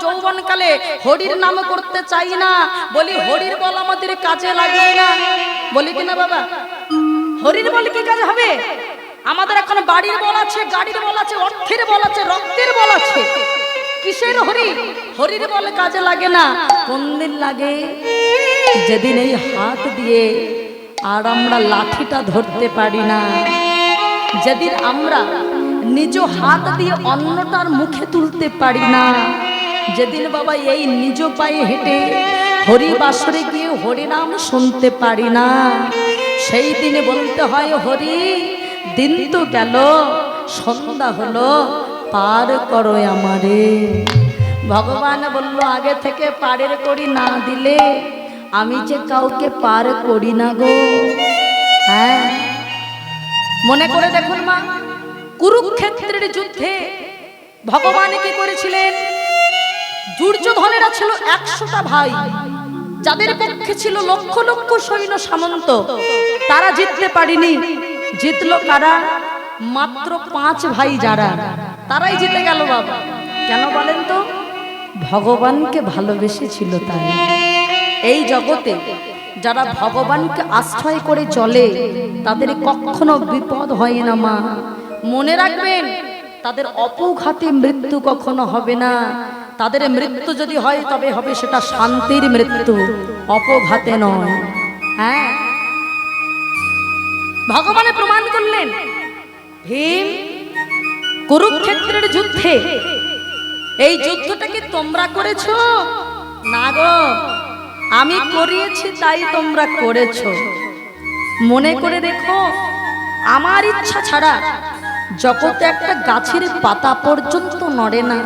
যৌবনকালে হরির নাম করতে চাই না, বলি হরির বল আমাদের কাজে লাগে না, বলি কিনা বাবা? হরির বল কি কাজ হবে? আমাদের এখন বাড়ির বল আছে, গাড়ির বল আছে, অর্থের বল আছে, রক্তের বল আছে, কিসের হরি? হরির বল কাজে লাগে না। কোন দিন লাগে? যেদিন এই হাত দিয়ে আর আমরা লাঠিটা ধরতে পারি না, যেদিন আমরা নিজ হাত দিয়ে অন্যটার মুখে তুলতে পারি না, যেদিন বাবা এই নিজ পায়ে হেঁটে হরি বাসরে গিয়ে হরি নাম শুনতে পারি না, সেই দিনে বলতে হয় হরি দিন তো গেল, সন্ধ্যা হলো, পার করো আমারে। ভগবান বলল আগে থেকে পারের করি না দিলে আমি যে কাউকে পার করি না গো। হ্যাঁ, মনে করে দেখুন মা, কুরুক্ষেত্রের যুদ্ধে ভগবান কি করেছিলেন? দুর্যোধনেরা ছিল 100টা ভাই, যাদের পক্ষে ছিল লক্ষ লক্ষ সৈন্য সামন্ত, তারা জিততে পারেনি। জিতলো কারা? মাত্র 5 ভাই, যারা তারাই জিতে গেল বাবা। কেন বলেন তো? ভগবানকে ভালোবেসেছিল তাই। এই জগতে যারা ভগবানকে আশ্রয় করে চলে তাদের কখনো বিপদ হয় না মা, মনে রাখবেন। তাদের অপঘাতে মৃত্যু কখনো হবে না। তাদের মৃত্যু যদি হয় তবে হবে সেটা শান্তির মৃত্যু, অপঘাতে নয়। হ্যাঁ, ভগবানে প্রমাণ করলেন। ভীম কুরুক্ষেত্রের যুদ্ধে, এই যুদ্ধটাকে তোমরা করেছো না গো, আমি করিয়েছি তাই তোমরা করেছো। মনে করে দেখো, আমার ইচ্ছা ছাড়া জগতে একটা গাছের পাতা পর্যন্ত নড়ে না,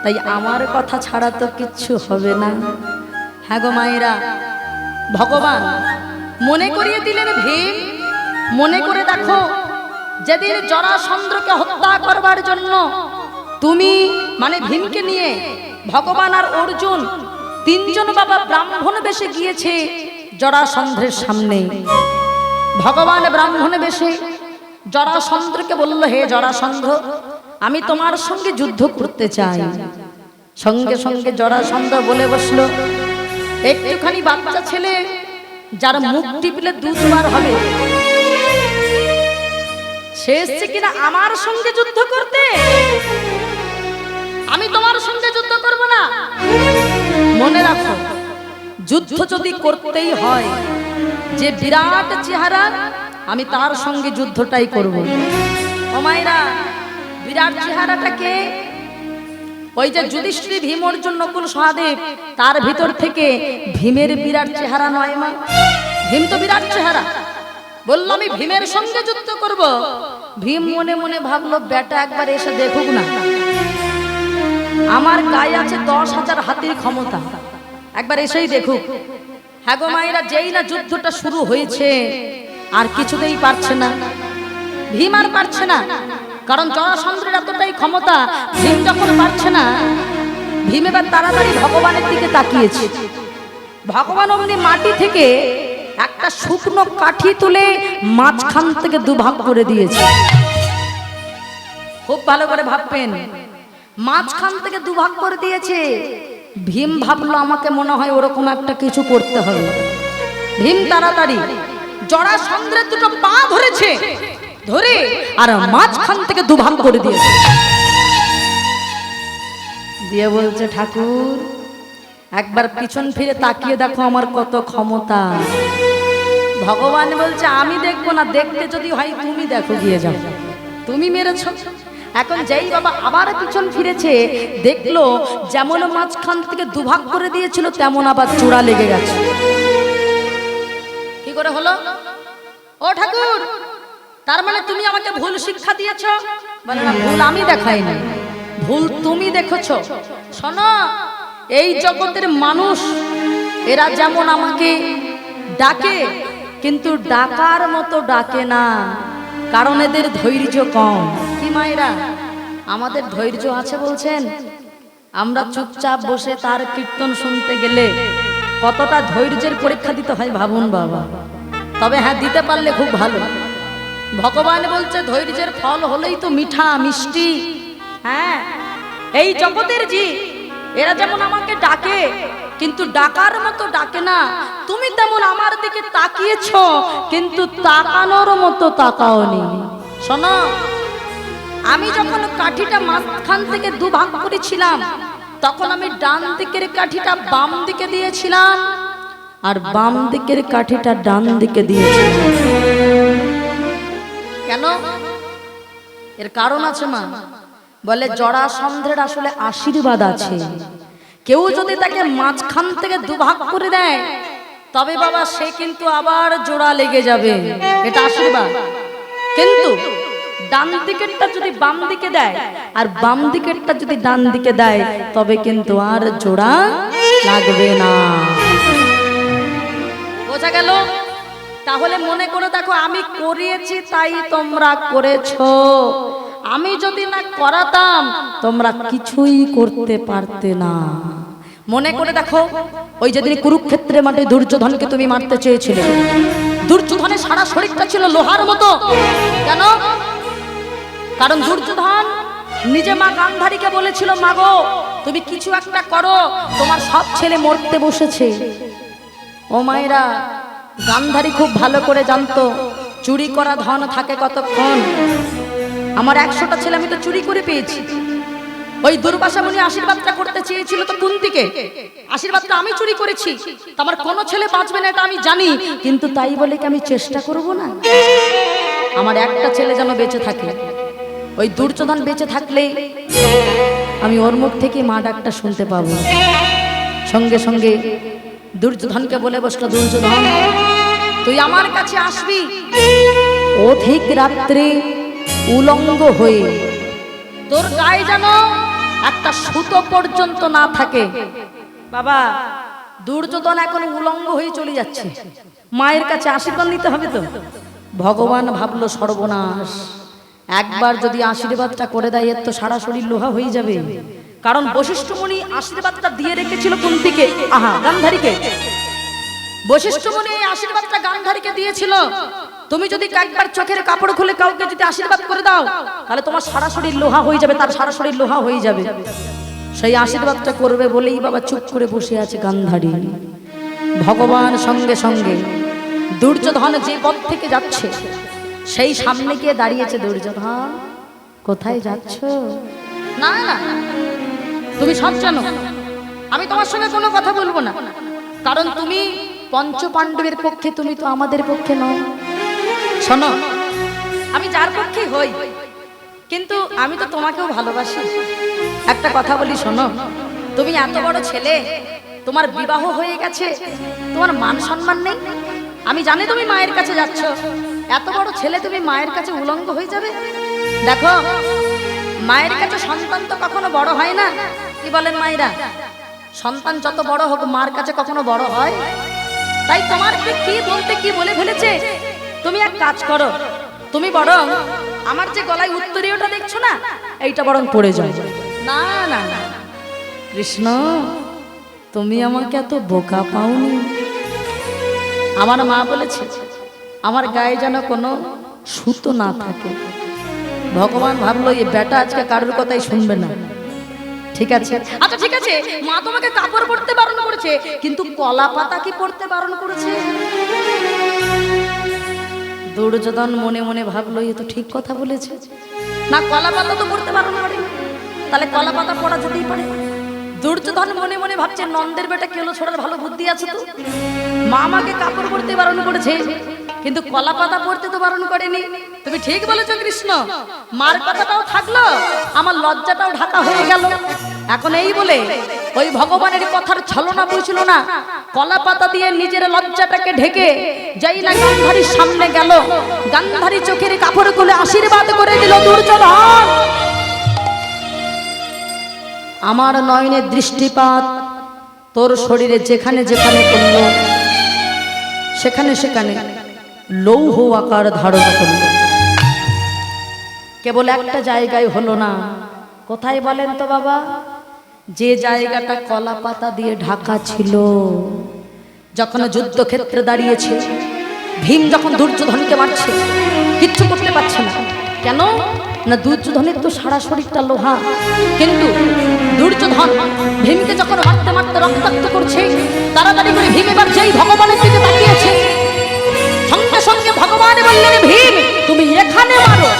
তাই আমার কথা ছাড়া তো কিচ্ছু হবে না। হ্যাঁ গো মায়েরা, ভগবান মনে করিয়ে দিলেন ভীম, মনে করে দেখো, যেদিন জরাসন্ধকে হত্যা করবার জন্য তুমি মানে ভীমকে নিয়ে ভগবান আর অর্জুন 3 জন বাবা ব্রাহ্মণ বেশে গিয়েছে জরাসন্ধের সামনে। ভগবান ব্রাহ্মণ বেশে জরাসন্ধকে বলল, হে জরাসন্ধ, আমি তোমার সঙ্গে যুদ্ধ করতে চাই। সঙ্গে সঙ্গে জরাসন্ধ বলে বসলো, একটুখানি বাচ্চা ছেলে যার মুখ টিপলে 2 বার হবে, সে এসছে কিনা আমার সঙ্গে যুদ্ধ করতে? আমি তোমার সঙ্গে যুদ্ধ করব না। মনে রাখো, যুদ্ধ যদি করতেই হয়, যে বিরাট চেহারা আমি তার সঙ্গে যুদ্ধটাই করব। ও মায়েরা, বিরাট চেহারাটাকে ওই যে যুধিষ্ঠির, ভীম, অর্জুন, নকুল, সহদেব, তার ভিতর থেকে ভীমের বিরাট চেহারা নয় মা। ভীম তো বিরাট চেহারা, বলল আমি ভীমের সঙ্গে যুদ্ধ করব। ভীম মনে মনে ভাবলো, বেটা একবার এসে দেখুক না, আমার গায়ে আছে 10,000 হাতির ক্ষমতা, একবার এসেই দেখুক। হ্যাঁ গো মায়েরা, যেই না যুদ্ধটা শুরু হয়েছে আর কিছুতেই পারছে না, ভীম আর পারছে না, কারণ জরাসন্ধের এতটাই ক্ষমতা। ভীম যখন পারছে না, ভীম এবার তাড়াতাড়ি ভগবানের দিকে তাকিয়েছে। ভগবান অমনি মাটি থেকে একটা শুকনো কাঠি তুলে মাঝখান থেকে 2 ভাগ করে দিয়েছে। খুব ভালো করে ভাববেন, মাঝখান থেকে 2 ভাগ করে দিয়েছে। ভীম ভাবলো আমাকে মনে হয় ওরকম একটা কিছু করতে হবে। ভীম তাড়াতাড়ি জরাসন্ধের 2টো পা ধরেছে, ধরে আর মাঝখান থেকে 2 ভাগ করে দিয়েছে। দিয়ে বলছে, ঠাকুর একবার পিছন ফিরে তাকিয়ে দেখো আমার কত ক্ষমতা। ভগবান বলছে, আমি দেখবো না, দেখতে যদি হয় তুমি দেখো, গিয়ে যাও, তুমি মেরেছো। এখন যেই বাবা আবার পিছন ফিরেছে, দেখলো যেমন মাঝখান থেকে 2 ভাগ করে দিয়েছিল তেমন আবার চূড়া লেগে গেছে। কি করে হলো? ও ঠাকুর, তার মানে তুমি আমাকে ভুল শিক্ষা দিয়েছো? বলে না, ভুল আমি দেখাইনি, ভুল তুমি দেখেছো। শোনো, এই জগতের মানুষ এরা যেমন আমাকে ডাকে, কিন্তু ডাকার মতো ডাকে না, কারণ এদের ধৈর্য কম। কি মায়েরা, আমাদের ধৈর্য আছে বলছেন? আমরা চুপচাপ বসে তার কীর্তন শুনতে গেলে কতটা ধৈর্যের পরীক্ষা দিতে হয় ভাবুন বাবা। তবে হ্যাঁ, দিতে পারলে খুব ভালো। ভগবান বলছে ধৈর্যের ফল হলেই তো মিঠা মিষ্টি। হ্যাঁ, এই জগতের জীব এরা যেমন আমাকে ডাকে, কিন্তু ডাকার মতো ডাকে না। তুমি তেমন আমার দিকে তাকিয়েছো, কিন্তু তাকানোর মতো তাকাওনি। শোনো, আমি যখন কাঠিটা মাঝখান থেকে দুভাগ করেছিলাম, তখন আমি ডান দিকের কাঠিটা বাম দিকে দিয়েছিলাম, আর বাম দিকের কাঠিটা ডান দিকে দিয়েছিলাম। কেন? এর কারণ আছে মা। বলে জরাসন্ধের আসলে আশীর্বাদ আছে। কেউ যদি তাকে মাঝখান থেকে দুভাগ করে দেয়, তবে বাবা সে কিন্তু আবার জোড়া লেগে যাবে, এটা আশীর্বাদ। কিন্তু ডান দিকেরটা যদি বাম দিকে দেয়, আর বাম দিকেরটা যদি ডান দিকে দেয়, তবে কিন্তু আর জোড়া লাগবে না। বোঝা গেল? তাহলে মনে করে দেখো, আমি করিয়েছি তাই তোমরা করেছো। আমি যদি না করাতাম, তোমরা কিছুই করতে পারতে না। মনে করে দেখো, ওই যেদিন কুরুক্ষেত্রের মাঠে দুর্যোধনকে তুমি মারতে চেয়েছিলে, দুর্যোধনের সারা শরীরটা ছিল লোহার মতো। কেন? কারণ দুর্যোধন নিজে মা গান্ধারীকে বলেছিল, মা গো তুমি কিছু একটা করো, তোমার সব ছেলে মরতে বসেছে। ও মায়েরা, গান্ধারী খুব ভালো করে জানতো চুরি করা ধন থাকে কতক্ষণ। আমার 100টা ছেলে আমি তো চুরি করে পেয়েছি। ওই দুর্বাসা মুনি আশীর্বাদটা করতে চেয়েছিল তো কুন্তিকে, আশীর্বাদটা আমি চুরি করেছি, আমার কোনো ছেলে বাঁচবে না এটা আমি জানি, কিন্তু তাই বলে কি আমি চেষ্টা করব না? আমার একটা ছেলে যেন বেঁচে থাকে। ওই দুর্যোধন বেঁচে থাকলেই আমি ওর মুখ থেকে মা ডাকটা শুনতে পাবো। সঙ্গে সঙ্গে দুর্যোধনকে বলে বসলো, দুর্যোধন তুই আমার কাছে আসবি অধিক রাত্রে উলঙ্গ হয়ে, তোর গায়ে যেন একটা সুতো পর্যন্ত না থাকে। বাবা, দুর্যোধন এখন উলঙ্গ হয়ে চলে যাচ্ছে, মায়ের কাছে আশীর্বাদ নিতে হবে তো। ভগবান ভাবলো সর্বনাশ, একবার যদি আশীর্বাদটা করে দেয়, এর তো সারা শরীর লোহা হয়ে যাবে। কারণ বশিষ্ঠ মুনি আশীর্বাদটা দিয়ে রেখেছিল কুন্তিকে, গান্ধারীকে। বশিষ্ঠ মুনি এই আশীর্বাদটা গান্ধারীকে দিয়েছিল, তুমি যদি একবার চোখের কাপড় খুলে কাউকে যদি আশীর্বাদ করে দাও, তাহলে তোমার সারা শরীর লোহা হয়ে যাবে, তার সারা শরীর লোহা হয়ে যাবে। সেই আশীর্বাদটা করবে বলেই বাবা চুপ করে বসে আছে গান্ধারী। ভগবান সঙ্গে সঙ্গে দুর্যোধন যে পথ থেকে যাচ্ছে, সেই সামনে গিয়ে দাঁড়িয়েছে। দুর্যোধন কোথায় যাচ্ছ? না না, তুমি সব জানো, আমি তোমার সঙ্গে কোনো কথা বলবো না, কারণ তুমি পঞ্চ পাণ্ডবের পক্ষে, তুমি তো আমাদের পক্ষে নও। শোনো, আমি যার পক্ষে হই, কিন্তু আমি তো তোমাকেও ভালোবাসি। একটা কথা বলি, শোনো, তুমি এত বড় ছেলে, তোমার বিবাহ হয়ে গেছে, তোমার মান সম্মান নেই। আমি জানি তুমি মায়ের কাছে যাচ্ছ, এত বড় ছেলে তুমি মায়ের কাছে উলঙ্গ হয়ে যাবে? দেখো, মায়ের কাছে সন্তান তো কখনো বড় হয় না। কি বলেন মায়েরা? সন্তান যত বড় হোক, মার কাছে কখনো বড় হয়? তাই তোমার কি বলতে কি বলে ফেলেছে। তুমি এক কাজ করো, তুমি বরং আমার যে গলায় উত্তরীয়টা দেখছো না, এইটা বরং পড়ে যাও। না না না, কৃষ্ণ তুমি আমাকে এত বোকা পাওনি। আমার মা বলেছে আমার গায়ে যেন কোনো সুতো না থাকে। ভগবান ভাবলো এই বেটা আজকে কারোর কথাই শুনবে না। ঠিক আছে, আচ্ছা ঠিক আছে, মা তোমাকে কাপড় পরতে বারণ করেছে, কিন্তু কলা পাতা কি পরতে বারণ করেছে? দুর্যোধন মনে মনে ভাবলো এ তো ঠিক কথা বলেছে, না কলা পাতা তো পরতে বারণ করে, তাহলে কলা পাতা পরা যেতেই পারে। দুর্যোধন মনে মনে ভাবছে নন্দের বেটা কেলো ছোড়ার ভালো বুদ্ধি আছে তো, মা আমাকে কাপড় পরতে বারণ করেছে, কিন্তু কলা পাতা পরতে তো বারণ করেনি। তুমি ঠিক বলেছো কৃষ্ণ, মার কথাটাও থাকলো, আমার লজ্জাটাও ঢাকা হয়ে গেল। এখন এই বলে ওই ভগবানের কথার ছলনা বুঝলো না, কলা পাতা দিয়ে নিজের লজ্জাটাকে ঢেকে যাই না গান্ধারীর সামনে গেল, গান্ধারী চোখের কাপড় খুলে আশীর্বাদ করে দিল, দুর্যোধন আমার নয়নের দৃষ্টিপাত তোর শরীরে যেখানে যেখানে পড়ল, সেখানে সেখানে লৌহ আকার ধারণ করল। কেবল একটা জায়গায় হলো না, কোথায় বলেন তো বাবা? যে জায়গাটা কলা পাতা দিয়ে ঢাকা ছিল। যখন যুদ্ধক্ষেত্রে দাঁড়িয়েছে, ভীম যখন দুর্যোধনকে মারছে, কিচ্ছু করতে পারছে না। কেন না? দুর্যোধনের তো সারা শরীরটা লোহা, কিন্তু দুর্যোধন ভীমকে যখন মারতে মারতে রক্তাক্ত করছে, তাড়াতাড়ি করে ভীম এবার যেই ভগবানের দিকে তাকিয়েছে, সঙ্গে সঙ্গে ভগবান বললেন, ভীম তুমি এখানে মারো,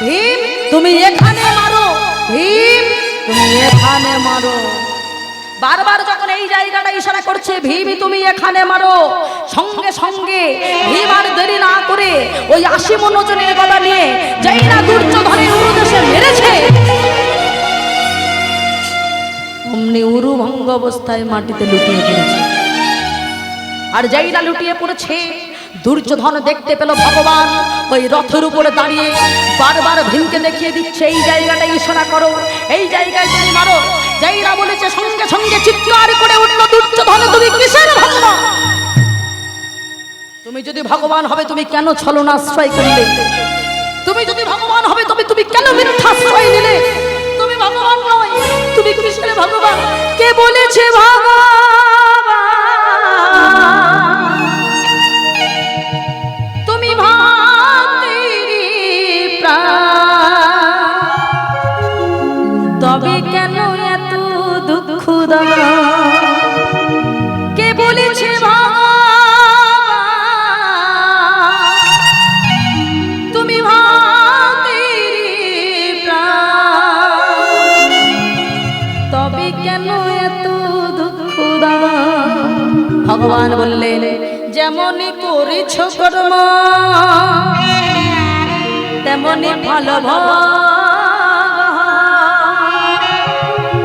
ভীম তুমি এখানে মারো, ভীম তুমি এখানে মারো। বারবার যখন এই জায়গাটা ইশারা করছে, ভীম তুমি এখানে মারো, সঙ্গে সঙ্গে ভীম আর দেরি না করে ওই 80 মণ ওজনের গদা নিয়ে যেই না দুর্যোধনের উরুদেশে মেরেছে, অমনি উরু ভঙ্গ অবস্থায় মাটিতে লুটিয়ে পড়েছে। আর যেই না লুটিয়ে পড়েছে, দুর্যোধন দেখতে পেল ভগবান ওই রথের উপরে দাঁড়িয়ে বারবার ভীমকে দেখিয়ে দিচ্ছে, এই জায়গাটায় ইশারা করো, এই জায়গায় তুমি মারো। যেই না বলেছে, সঙ্গে সঙ্গে চিৎকার করে উঠল, দুর্যোধন তুমি কিসের ভক্ত? তুমি যদি ভগবান হবে তুমি কেন ছলনাশ্রয় করলে? তুমি যদি ভগবান হবে তুমি কেন মিথ্যাশ্রয় নিলে? তুমি ভগবান নয়, তুমি কিসের ভগবান? কে বলেছে ভগবান? তুমি ভক্তির প্রাণ, তবে কেন এত দুঃখ দাও? কে বলেছে তুমি ভক্তির প্রাণ, তবে কেন এত দুঃখ দাও? ভগবান বললেন, যেমনই করেছ কর্ম তেমনই ফল ভোগ।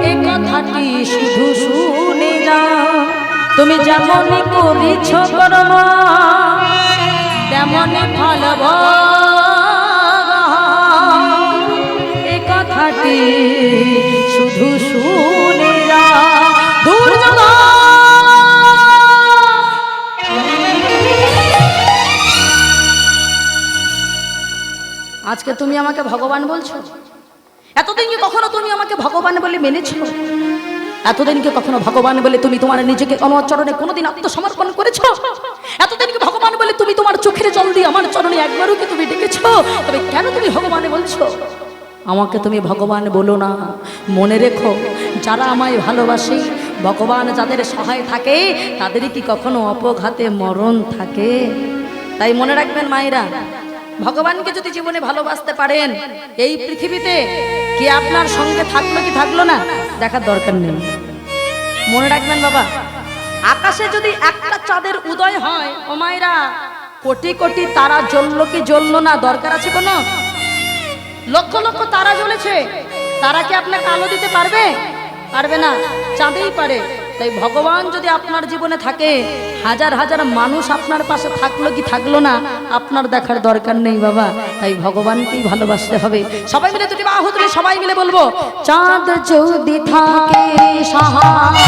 এই কথাটি শুধু শুনে যাও, তুমি যেমনই করেছ কর্ম তেমনই ফল ভোগ। এই কথাটি শুধু শুনে যাও। দুর্যোধন আজকে তুমি আমাকে ভগবান বলছো? এতদিন কি কখনো তুমি আমাকে ভগবান বলে মেনেছো? এতদিন কি কখনো ভগবান বলে তুমি তোমার নিজেকে আমার চরণে কোনোদিন আত্মসমর্পণ করেছো? এতদিন কি ভগবান বলে তুমি তোমার চোখের জল দিয়ে আমার চরণে একবারও কি তুমি ডেকেছো? তবে কেন তুমি ভগবানে বলছো? আমাকে তুমি ভগবান বলো না। মনে রেখো, যারা আমায় ভালোবাসে, ভগবান যাদের সহায় থাকে, তাদের কি কখনো অপঘাতে মরণ থাকে? তাই মনে রাখবেন মায়েরা, ভগবানকে যদি জীবনে ভালোবাসতে পারেন, এই পৃথিবীতে কি আপনার সঙ্গে থাকলো কি থাকলো না দেখার দরকার নেই। মনে রাখবেন বাবা, আকাশে যদি একটা চাঁদের উদয় হয়, ও মায়েরা, কোটি কোটি তারা জ্বললো কি জ্বললো না দরকার আছে কোনো? লক্ষ লক্ষ তারা জ্বলেছে, তারা কি আপনাকে আলো দিতে পারবে? পারবে না, চাঁদেই পারে। তাই ভগবান যদি আপনার জীবনে থাকে, হাজার হাজার মানুষ আপনার পাশে থাকলো কি থাকলো না আপনার দেখার দরকার নেই বাবা। তাই ভগবানকেই ভালোবাসতে হবে। সবাই মিলে দুটি বাহু তুলে সবাই মিলে বলবো, চাঁদ যদি থাকে সহায়,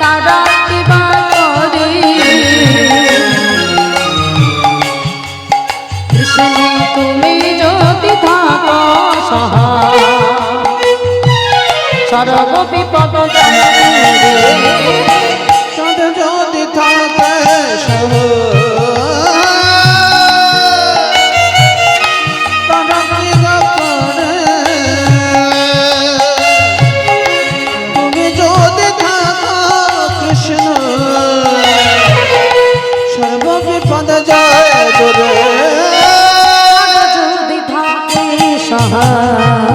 তারা কি বা করে? কৃষ্ণ তুমি যদি থাকো সহায়, সর্ব বিপদ চাঁদ যদি থাকে তারা কি করে? তুমি যদি থাকো কৃষ্ণ, সর্ব বিপদ যায় দূরে। যদি থাকে সহায়,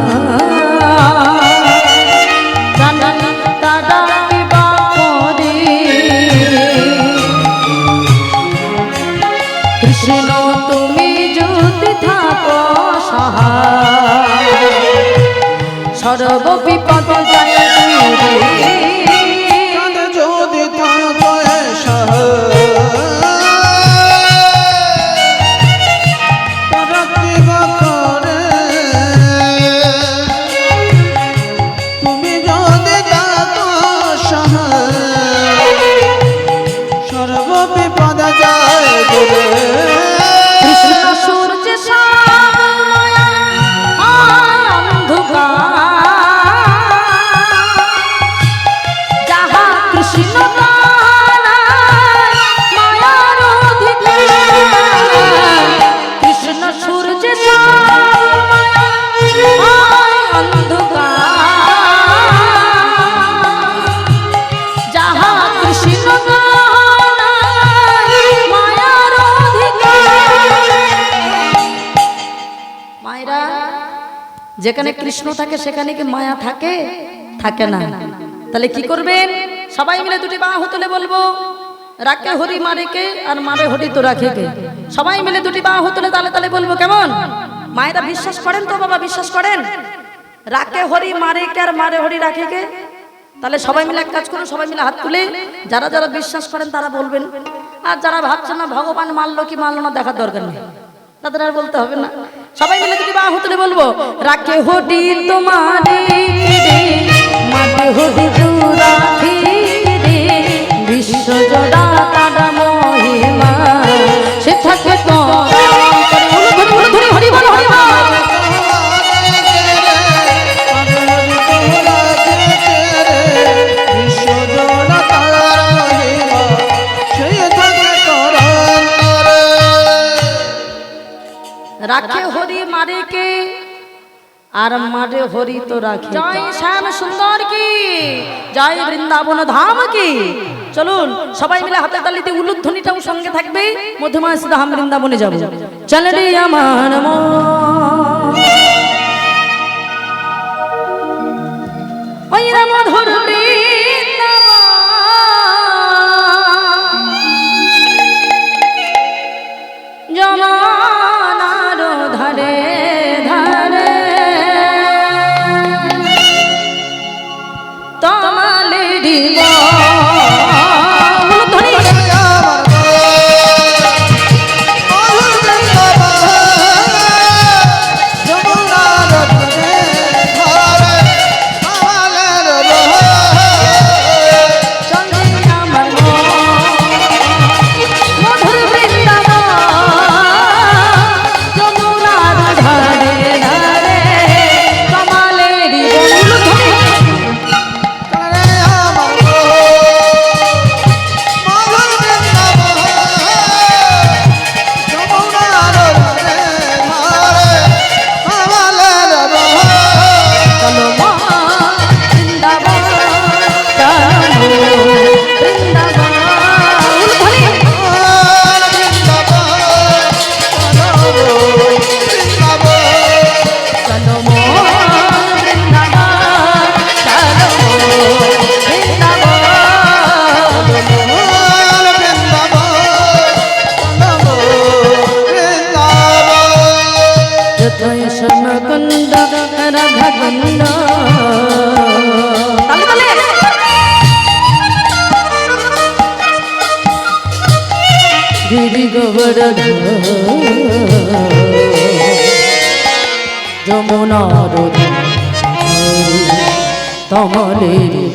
কৃষ্ণ তুমি যদি থাকো সহায়, সর্ব বিপদ যায় দূরে। চাঁদ যদি থাকো সহায়, তারা কি বা করে? তুমি যদি থাকো সহায়, সর্ব বিপদ যায় দূরে। কৃষ্ণ সূর্য অন্ধকার, যেখানে কৃষ্ণ থাকে সেখানে কি মায়া থাকে? থাকে না। তাহলে কি করবেন? সবাই মিলে দুটি বাহু তুলে বলবো, রাখে হরি মারে কে, আর মারে হরি তো রাখে কে। সবাই মিলে দুটি বাহু তুলে তালে তালে বলবো, কেমন? মায়েরা বিশ্বাস করেন তো বাবা? বিশ্বাস করেন? রাখে হরি মারে কে, আর মারে হরি রাখে কে। তাহলে সবাই মিলে এক কাজ করুন, সবাই মিলে হাত তুলে যারা যারা বিশ্বাস করেন তারা বলবেন, আর যারা ভাবছেন না ভগবান মানলো কি মানলো না দেখার দরকার নেই, তাদের আর বলতে হবে না। সবাই মিলে দুটি বাহু তুলে বলবো, রাখে হরি তোমারে রে, মারে হরি তু রাখি রে, বিশ্ব জোড়া তার মহিমা সে থাকে তো হরি বল হরি বল। রাখে হরি মারে কে, আর মারে হরি তো রাখে। জয় শ্যাম সুন্দর কি, জয় বৃন্দাবন ধাম কি। চলুন সবাই মিলে হাতে তালিতে উলুধ্বনিটাও সঙ্গে থাকবে। মধ্যমায় ধাম বৃন্দাবনে যাব। চলে রে আমার মন ওই মধুর যমুনার ধারে ধারে তমালেরি যমুনার তমালেরি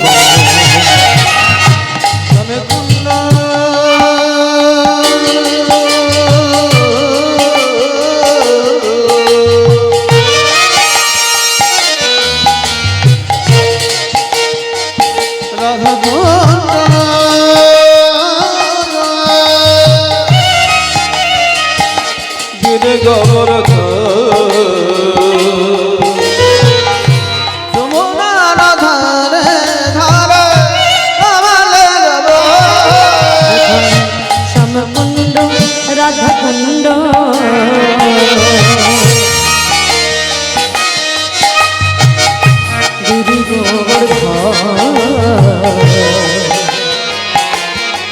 রাধাকুণ্ড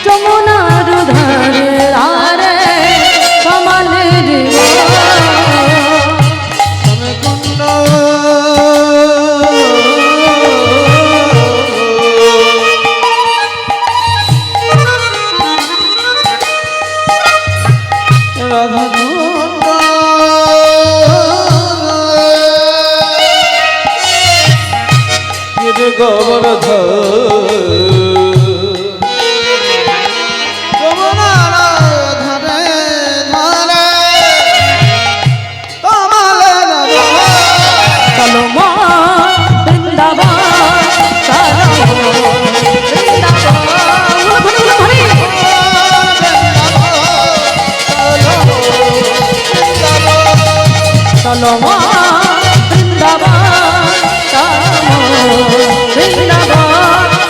যমুনার ধারে ধারে কমলেরি চলো মা বৃন্দাবন, চলো বৃন্দাবন।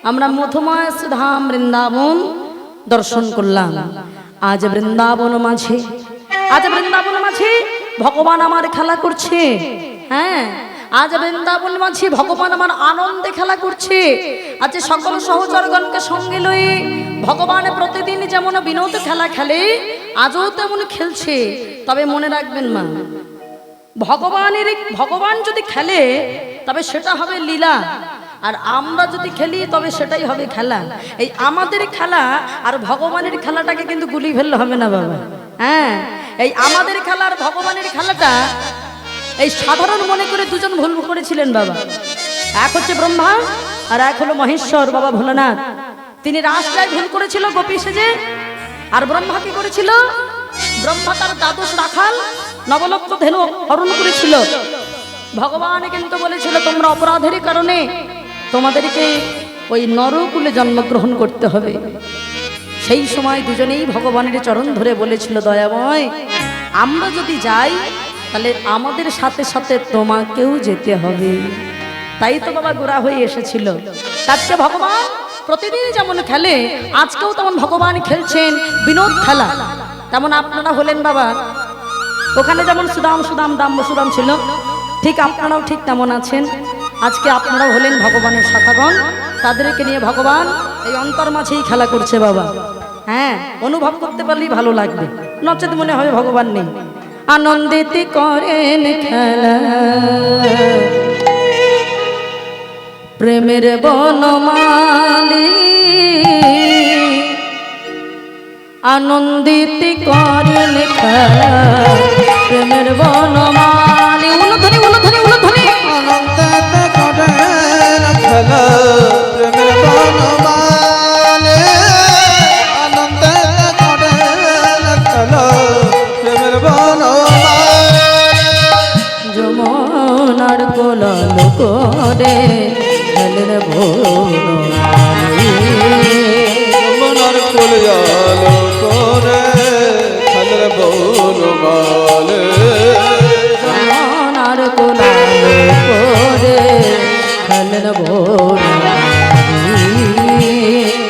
আমরা মধুময় সুধাম বৃন্দাবন দর্শন করলাম। আজ বৃন্দাবন মাঝে ভগবান আমার খেলা করছে। হ্যাঁ, আজ বৃন্দাবন মাঝে ভগবান আমার আনন্দে খেলা করছে। আজ সকল সহচরগণকে সঙ্গে লয়ে ভগবান প্রতিদিন যেমন বিনোদ খেলা খেলে, আজও তেমন খেলছে। তবে মনে রাখবেন মা, ভগবান যদি খেলে তবে সেটা হবে লীলা, আর আমরা যদি খেলি তবে সেটাই হবে খেলা। এই আমাদের খেলা আর ভগবানের খেলাটাকে কিন্তু গুলি ফেললে হবে না বাবা। হ্যাঁ, এই আমাদের খেলা আর ভগবানের খেলাটা এই সাধারণ মনে করে দুজন ভুল করেছিলেন বাবা। এক হচ্ছে ব্রহ্মা আর এক হলো মহেশ্বর বাবা ভোলানাথ। তিনি রাসলীলায় ভুল করেছিল গোপী সেজে, আর ব্রহ্মা কি করেছিল? ব্রহ্মা তার দ্বাদশ রাখাল নবলক্ষ ধেনু হরণ করেছিল। ভগবান কিন্তু বলেছিল তোমরা অপরাধের কারণে তোমাদেরকে ওই নরকুলে জন্মগ্রহণ করতে হবে। সেই সময় দুজনেই ভগবানের চরণ ধরে বলেছিল, দয়াময় আমরা যদি যাই তাহলে আমাদের সাথে সাথে তোমাকেও যেতে হবে। তাই তো বাবা গোড়া হয়ে এসেছিল। আজকে ভগবান প্রতিদিন যেমন খেলে, আজকেও তেমন ভগবান খেলছেন বিনোদ খেলা। তেমন আপনারা হলেন বাবা, ওখানে যেমন সুদাম দাম্ব ছিল, ঠিক আপনারাও ঠিক তেমন আছেন। আজকে আপনারাও হলেন ভগবানের শাখাগণ, তাদেরকে নিয়ে ভগবান এই অন্তর মাঝেই খেলা করছে বাবা। হ্যাঁ, অনুভব করতে পারলেই ভালো লাগবে, নচেত মনে হয় ভগবান নেই। আনন্দিত করেন খেলা প্রেমের বনমালী, আনন্দিত করেন খেলা প্রেমের বনমালী। উলুধ্বনি উলুধ্বনি উলুধ্বনি। আনন্দিত করেন খেলা প্রেমের বনমালী, আনন্দিত করেন খেলা প্রেমের বনমালী। যমুনার কোলাল করে খেলেন বনমালী, যমুনার কোলাল করে খেলেন বনমালী, যমুনার কোলাল করে খেলেন বনমালী,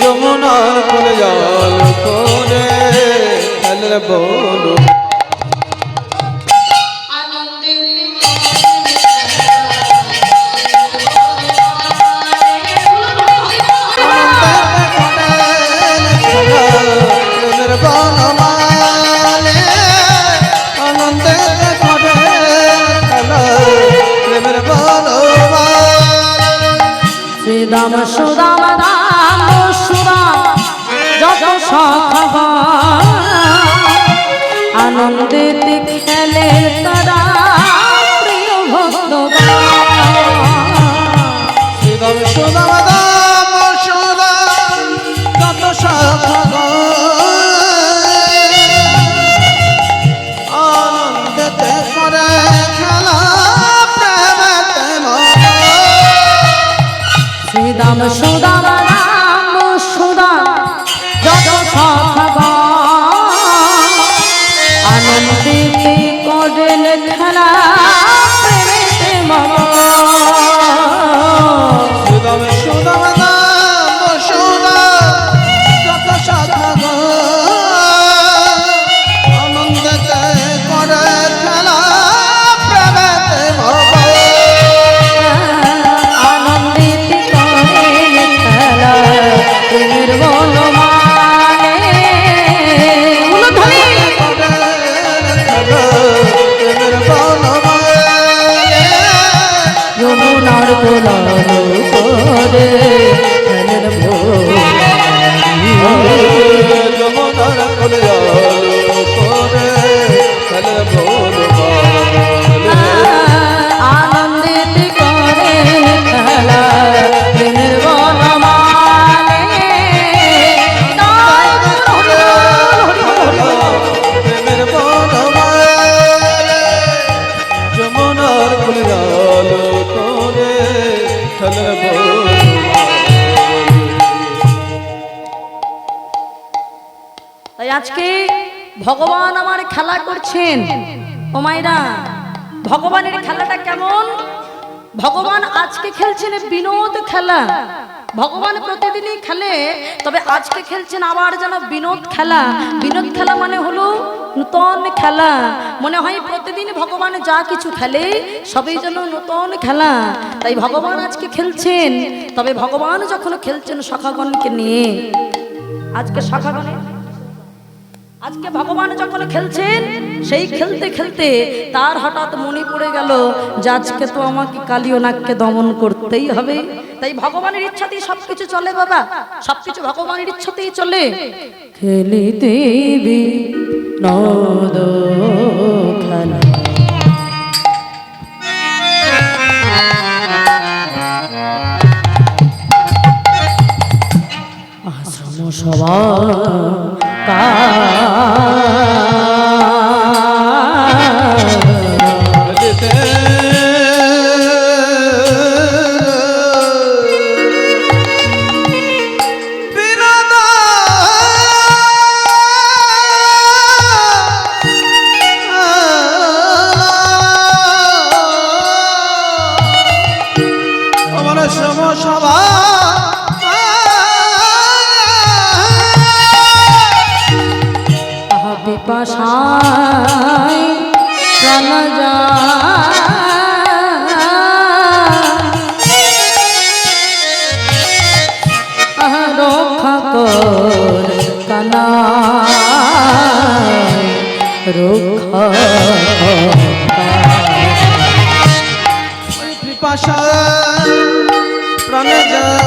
যমুনার কোলাল করে খেলেন বনমালী। শ্রীদাম সুদাম দাম সুদাম যত সখগণ, আনন্দিত খেলে তারা প্রিয় ভক্তগণ। শ্রীদাম সুদাম দাম সুদাম যত সখগণ, আনন্দিত করে খেলা প্রেমেতে মগ্ন। শ্রীদাম সুদাম রাম সুদাম যত সখগণ, আনন্দিত করেন খেলা প্রেমেতে মগ্ন। সুদাম সুদাম দাম সুদাম যত সখগণ, আনন্দিত করে খেলা প্রেমেতে মগ্ন। আনন্দিত করেন খেলা প্রেমের বনমালী। উলুধ্বনি। যমুনার কোলাল করে খেলেন বনমালী, যমুনার কোলাল করে খেলেন বনমালী। আনন্দিত করেন খেলা প্রেমের বনমালী। প্রেমের বনমালী, যমুনার কোলাল করে খেলেন বনমালী। তাই আজকে ভগবান আমার খেলা করছেন। ও মায়েরা, ভগবানের খেলাটা কেমন? ভগবান আজকে খেলছেন বিনোদ খেলা। ভগবান প্রতিদিনই খেলে, তবে আজকে খেলছেন আবার যেন বিনোদ খেলা। বিনোদ খেলা মানে হলো নূতন খেলা। মনে হয় প্রতিদিন ভগবান যা কিছু খেলে সবই যেন নূতন খেলা। তাই ভগবান আজকে খেলছেন, তবে ভগবান যখন খেলছেন সখাগণকে নিয়ে, আজকে সখাগণে আজকে ভগবান যখন খেলছেন, সেই খেলতে খেলতে তার হঠাৎ মনে পড়ে গেল যে আজকে তো আমাকে কালিয়নাগকে দমন করতেই হবে। তাই ভগবানের ইচ্ছাতেই সবকিছু চলে বাবা, সবকিছু ভগবানের ইচ্ছাতেই চলে। খেলিতে বিনোদ খেলা, আশ্রম সভা পিপাসায় প্রাণ যায়, রক্ষা কর কানাই, রক্ষা পিপাসায় প্রাণ যায়,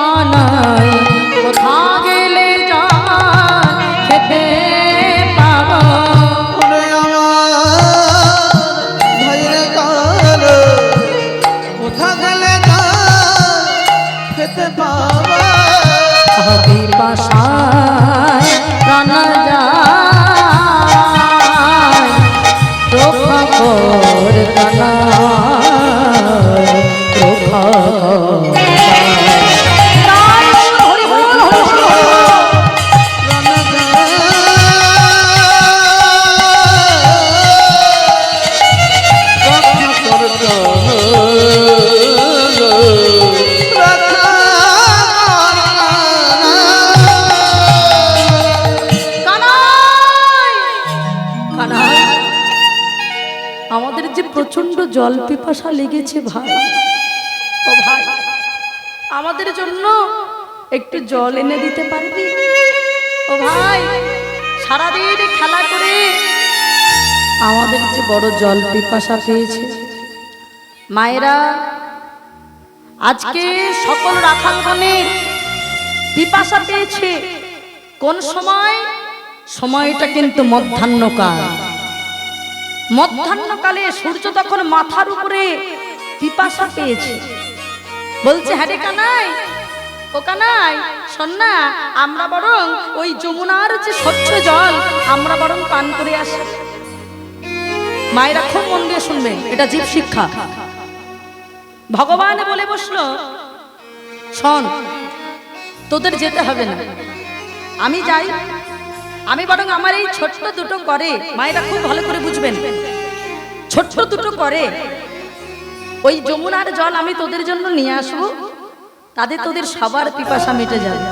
কানাই কোথা গেলে যা খেতে পাবো, ভাইরে কাল কোথা গেলে যা খেতে পাবো, পিপাসায় প্রাণ যায়, রক্ষা কর কানাই, রক্ষা কর। আমাদের যে প্রচন্ড জল পিপাসা লেগেছে ভাই, ও ভাই আমাদের জন্য একটু জল এনে দিতে পারবি? ও ভাই সারাদিন খেলা করে আমাদের যে বড় জল পিপাসা পেয়েছে। মায়েরা আজকে সকল রাখালগণের পিপাসা পেয়েছে। কোন সময়? সময়টা কিন্তু মধ্যাহ্নকাল। মধ্যাহ্নকালে সূর্য তখন মাথার উপরে পিপাসা পেয়েছে। বলছে হ্যাঁ রে কানাই, ও কানাই শোন না, আমরা বরং ওই যমুনার যে স্বচ্ছ জল আমরা বরং পান করে আসি। মায়েরা খুব মন দিয়ে শুনবেন, এটা জীব শিক্ষা। ভগবান বলে বসলো, শোন তোদের যেতে হবে না, আমি যাই, আমি বরং আমার এই ছোট্ট দুটো করে, মায়েরা খুব ভালো করে বুঝবেন, ছোট্ট দুটো করে ওই যমুনার জল আমি তোদের জন্য নিয়ে আসবো, তাদের তোদের সবার পিপাসা মিটে যাবে।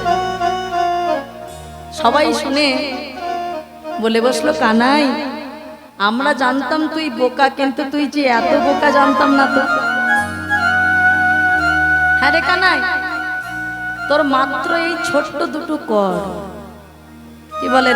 সবাই শুনে বলে বসলো, কানাই আমরা জানতাম তুই বোকা, কিন্তু তুই যে এত বোকা জানতাম না তো। হ্যাঁ রে কানাই, তোর মাত্র এই ছোট্ট দুটো কর, কি বলেন?